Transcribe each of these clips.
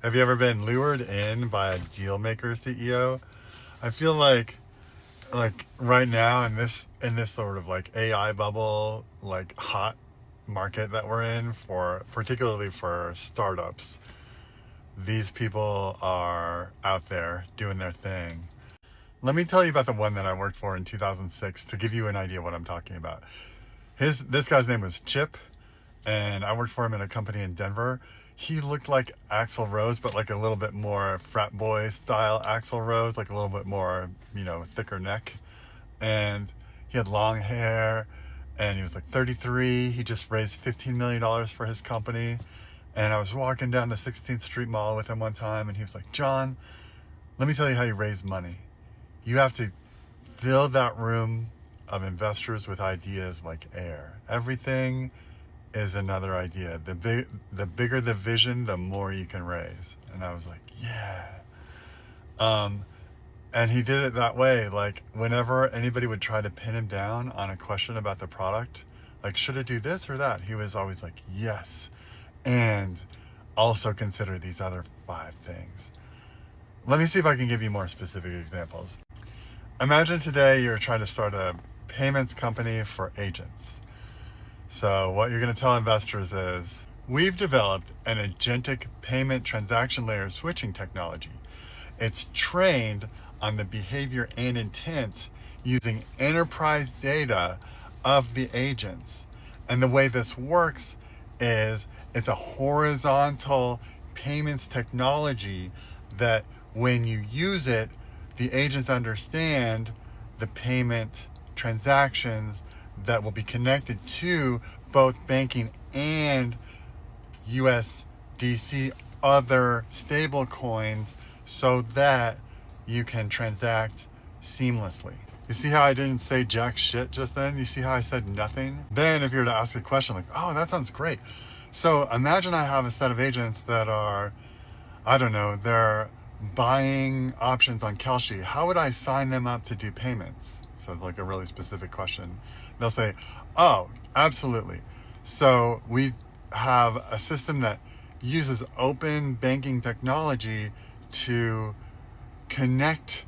Have you ever been lured in by a deal maker CEO? I feel like right now in this sort of like AI bubble, like hot market that we're in for particularly for startups, these people are out there doing their thing. Let me tell you about the one that I worked for in 2006 to give you an idea of what I'm talking about. This guy's name was Chip, and I worked for him in a company in Denver. He looked like Axl Rose, but like a little bit more frat boy style Axl Rose, like a little bit more, thicker neck. And he had long hair, and he was like 33. He just raised $15 million for his company. And I was walking down the 16th Street Mall with him one time, and he was like, John, let me tell you how you raise money. You have to fill that room of investors with ideas like air. Everything is another idea. The bigger the vision, the more you can raise. And I was like, yeah. And he did it that way. Like whenever anybody would try to pin him down on a question about the product, like should it do this or that, he was always like, yes. And also consider these other 5 things. Let me see if I can give you more specific examples. Imagine today you're trying to start a payments company for agents. So what you're going to tell investors is, we've developed an agentic payment transaction layer switching technology. It's trained on the behavior and intent using enterprise data of the agents. And the way this works is it's a horizontal payments technology that when you use it, the agents understand the payment transactions that will be connected to both banking and USDC other stable coins so that you can transact seamlessly. You see how I didn't say jack shit just then? You see how I said nothing? Then if you were to ask a question like, oh, that sounds great. So imagine I have a set of agents that are, I don't know, they're buying options on Kalshi. How would I sign them up to do payments? So it's like a really specific question. They'll say, oh, absolutely. So we have a system that uses open banking technology to connect.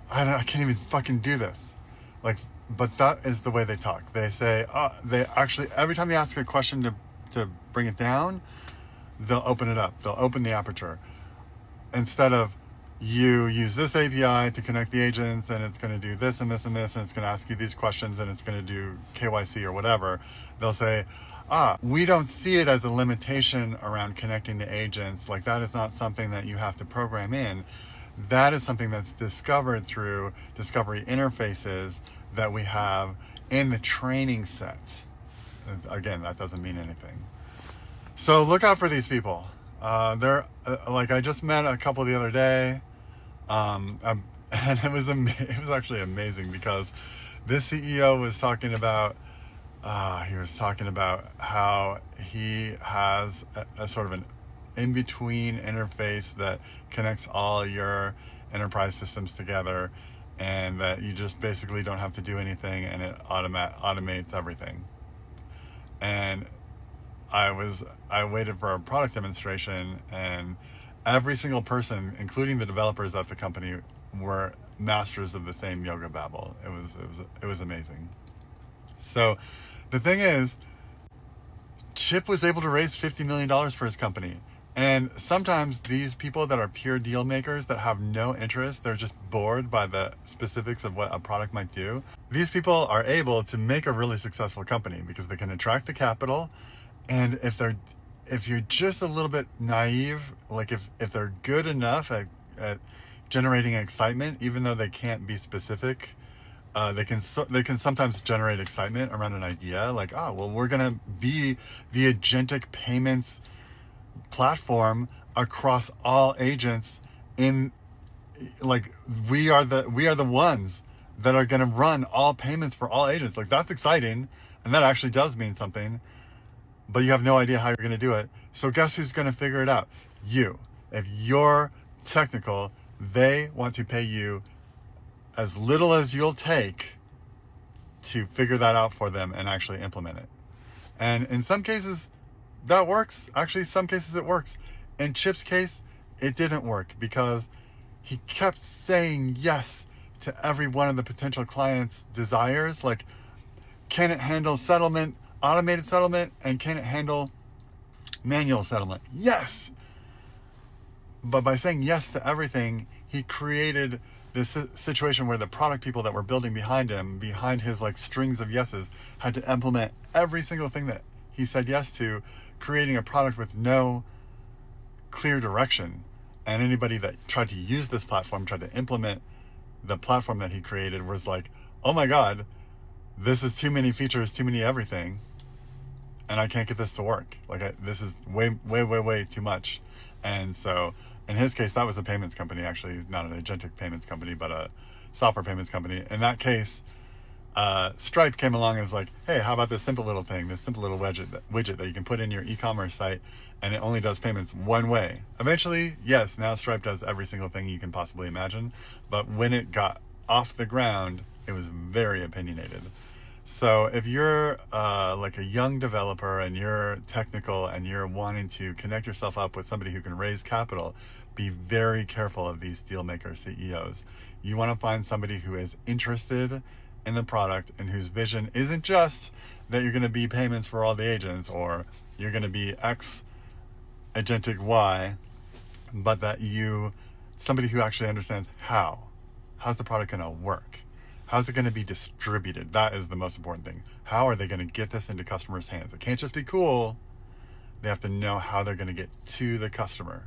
I can't even fucking do this. But that is the way they talk. They say, they actually, every time you ask a question to bring it down, they'll open it up. They'll open the aperture. Instead of you use this API to connect the agents and it's going to do this and this and this and it's going to ask you these questions and it's going to do KYC or whatever, they'll say, we don't see it as a limitation around connecting the agents. Like that is not something that you have to program in. That is something that's discovered through discovery interfaces that we have in the training set. Again, that doesn't mean anything. So look out for these people. They're like I just met a couple the other day, and it was actually amazing because this CEO was talking about how he has a sort of an in-between interface that connects all your enterprise systems together, and that you just basically don't have to do anything, and it automates everything. And I waited for a product demonstration, and every single person, including the developers at the company, were masters of the same yoga babble. It was amazing. So the thing is, Chip was able to raise $50 million for his company. And sometimes these people that are pure deal makers that have no interest, they're just bored by the specifics of what a product might do. These people are able to make a really successful company because they can attract the capital. And if you're just a little bit naive, like if they're good enough at generating excitement, even though they can't be specific, they can sometimes generate excitement around an idea. Like, oh, well, we're gonna be the agentic payments platform across all agents. In like we are the ones that are gonna run all payments for all agents. Like that's exciting, and that actually does mean something. But you have no idea how you're going to do it. So guess who's going to figure it out? You. If you're technical, they want to pay you as little as you'll take to figure that out for them and actually implement it. And in some cases, that works. Actually, some cases it works. In Chip's case, it didn't work because he kept saying yes to every one of the potential clients' desires. Like, can it handle settlement, automated settlement, and can it handle manual settlement? Yes. But by saying yes to everything, he created this situation where the product people that were building behind him, behind his like strings of yeses, had to implement every single thing that he said yes to, creating a product with no clear direction. And anybody that tried to use this platform, tried to implement the platform that he created, was like, oh my God, this is too many features, too many everything, and I can't get this to work. Like, this is way too much. And so in his case, that was a payments company, actually, not an agentic payments company, but a software payments company. In that case, Stripe came along and was like, hey, how about this simple little thing, this simple little widget that you can put in your e-commerce site, and it only does payments one way. Eventually, yes, now Stripe does every single thing you can possibly imagine, but when it got off the ground, it was very opinionated. So if you're like a young developer and you're technical and you're wanting to connect yourself up with somebody who can raise capital, be very careful of these dealmaker CEOs. You want to find somebody who is interested in the product and whose vision isn't just that you're going to be payments for all the agents or you're going to be X agentic Y, but that somebody who actually understands how's the product going to work? How's it going to be distributed? That is the most important thing. How are they going to get this into customers' hands? It can't just be cool. They have to know how they're going to get to the customer.